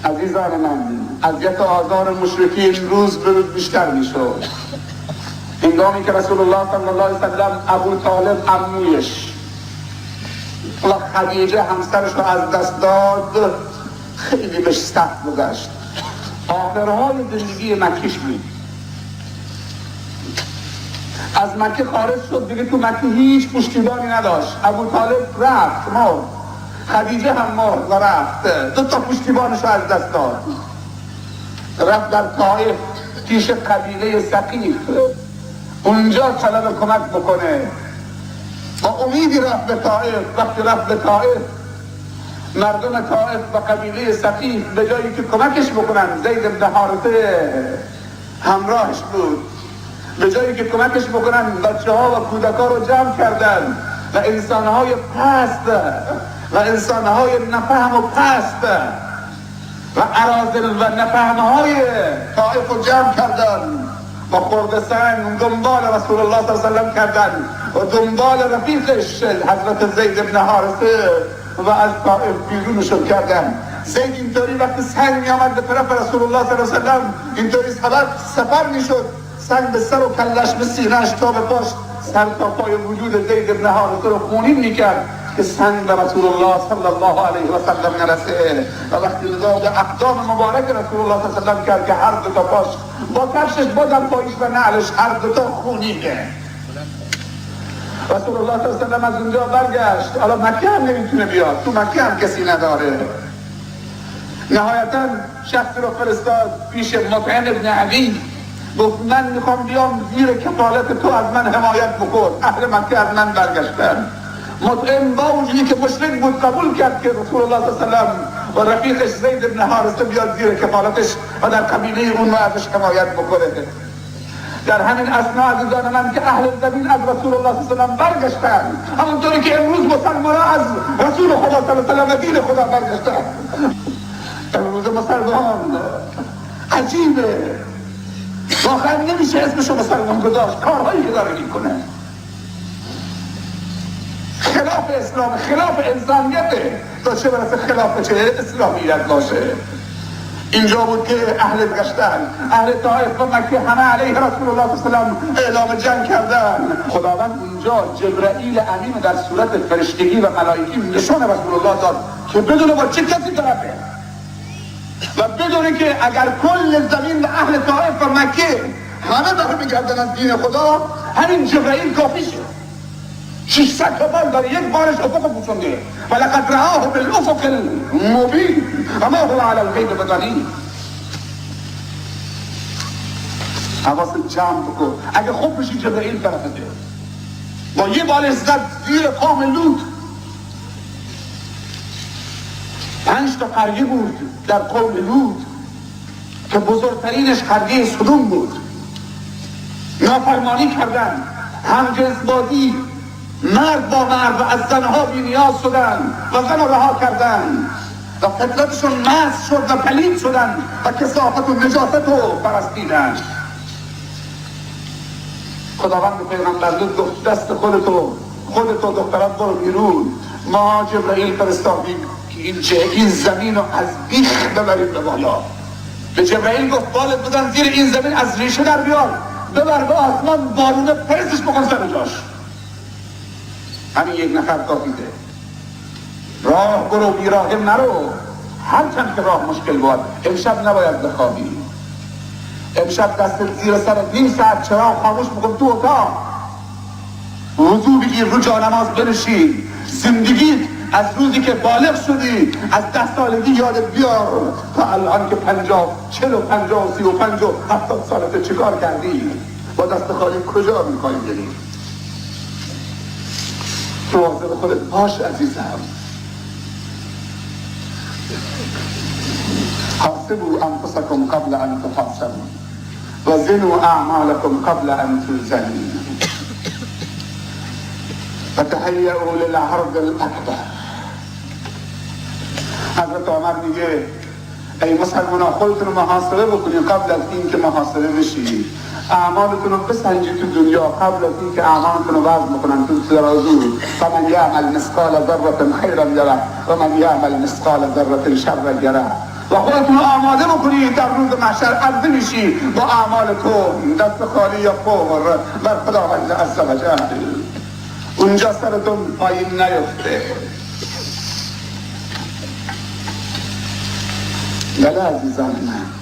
عزیزان من، اذیت و آزار مشرکین روز به روز بیشتر میشد. هنگامی که رسول الله صلی الله علیه وسلم ابو طالب عمویش و خدیجه همسرش رو از دست داد، خیلی بهش سخت گذشت. آخرهای زندگی مکیش بود. از مکه خارج شد، دیگه تو مکه هیچ پشتیبانی نداشت. ابو طالب رفت، مرد. خدیجه هم مرد و رفت. دو تا پشتیبانش رو از دست داد. رفت در طائف پیش قبیله ثقیف، اونجا طلب کمک بکنه. با امیدی رفت به طائف. وقتی رفت به طائف، مردم طائف و قبیله ثقیف به جایی که کمکش بکنن، زید بن حارثه همراهش بود، به جایی که کمکش بکنن بچه ها و کودکا رو جمع کردن و انسانهای پست و انسانهای نفهم و پست و اراذل و نفهمهای طائف رو جمع کردن و خورده سنگ دنبال رسول الله صلی الله علیه وسلم کردن و دنبال رفیقش حضرت زید بن حارثه و از طائف بیرونشون کردن. زید اینطوری وقتی سنگ می آمد به طرف رسول الله صلی الله علیه وسلم، اینطوری سفر می شد، سنگ به سر و کلش به سینه‌اش تا به پاش، سر تا پای وجود زید بن حارثه رو خونین می کرد که سنگ به رسول الله صلی الله علیه و سلم نرسه. و وقتی لذا اقدام مبارک رسول الله صلی الله علیه و سلم کرد که هر دو تا پاش با کفشش بازم پایش و نعلش هر دو تا خونینه. رسول الله صلی الله علیه و سلم از اونجا برگشت. حالا مکه هم نمیتونه بیاد، تو مکه هم کسی نداره. نهایتا شخصی رو فرستاد پیش مطعم ابن عدی، گفت من میخوام بیام زیر کفالت تو، از من حمایت بکن. اهل مکه از من برگشتن. مطعم با وجودی که مشرک بود قبول کرد که رسول الله صلی الله علیه و سلم و رفیقش زید بن حارثه بیاد زیر کفالتش و در قبیله اون و ازش حمایت بکنه. در همین اثنا عزیزان من که اهل زمین از رسول الله صلی الله علیه و سلم برگشتن، همونطوری که امروز مسلمان از رسول خدا صلی الله علیه و سلم و دین خدا برگشتن. امروز مسلمان عجیبه، واقعا نمیشه اسمشو مسلمان گذاشت. کارهایی که داره میکنه خلاف اسلام، خلاف انسانیته، تا چه برسه خلاف چه اسلامیت باشه. اینجا بود که اهل گشتن، اهل طائف و مکه همه علیه رسول الله صلی الله علیه و سلم اعلام جنگ کردن. خداوند اونجا جبرائیل امین در صورت فرشتگی و ملائکی نشان رسول الله داد که بدونه با چه کسی طرفه و بدونه که اگر کل زمین و اهل طائف و مکه همه داره میگردن از دین خدا، همین جبرائیل کافی شد. 600 تا بال در یک بارش افق پوشونده. ولقد رآه بالافق المبین وما هو علی الغیب بضنین. حواست جمع بکن. اگه خوب بشی جبرائیل طرفته، با یه بال زد زیر قوم لوط. 5 تا قریه بود در قوم لوط که بزرگترینش قریه سدوم بود. نافرمانی کردن، همجنس بازی، مرد با مرد و از زنها بی نیاز شدن و زن رها کردن و فطرتشون مست شد و پلید شدن و کثافت و نجاست رو پرستیدن. خداوند به پیغمبر لوط گفت دست خودتو دخترات برو بیرون. ما جبرائیل فرستادیم که این زمین رو از بیخ ببرید به بالا. به جبرائیل گفت بالت بزن زیر این زمین، از ریشه در بیار، ببر به آسمان، بارونه پرسش بکن سر جاش. همین یک نفر کافیده. راه برو بیراهم نرو، هرچند که راه مشکل بود. امشب نباید بخوابی، امشب دست زیر سر نیم ساعت چراغ خاموش بکن تو اتاق، وضو بگیر، رو جانماز بنشین. زندگیت از روزی که بالغ شدی، از 10 سالگی یادت بیار تا الان که 50 40 50 35 70 سالته چیکار کردی؟ با دست خالی کجا میخوایی بری؟ مواظب خودت باش عزیزم. حاسبوا انفسکم قبل ان تحاسبوا وزنوا اعمالکم قبل ان توزنوا فتهیئوا للعرض الاکبر. حضرت عمر میگه ای مسلمانان خودتون رو محاسبه بکنید قبل از این که محاسبه بشید. اعمالتون رو بسنجید تو دنیا قبل از این که اعمالتون رو وزن بکنن تو ترازو. فمن یعمل مثقال ذره خیرا یره و من یعمل مثقال ذره شرا یره. و خودتون رو آماده بکنید در روز محشر عرضه میشی با اعمالتون دست خالی یا پر بر خداوند عز و جل. اونجا سرتون پایین نیفته. بله عزیزان من،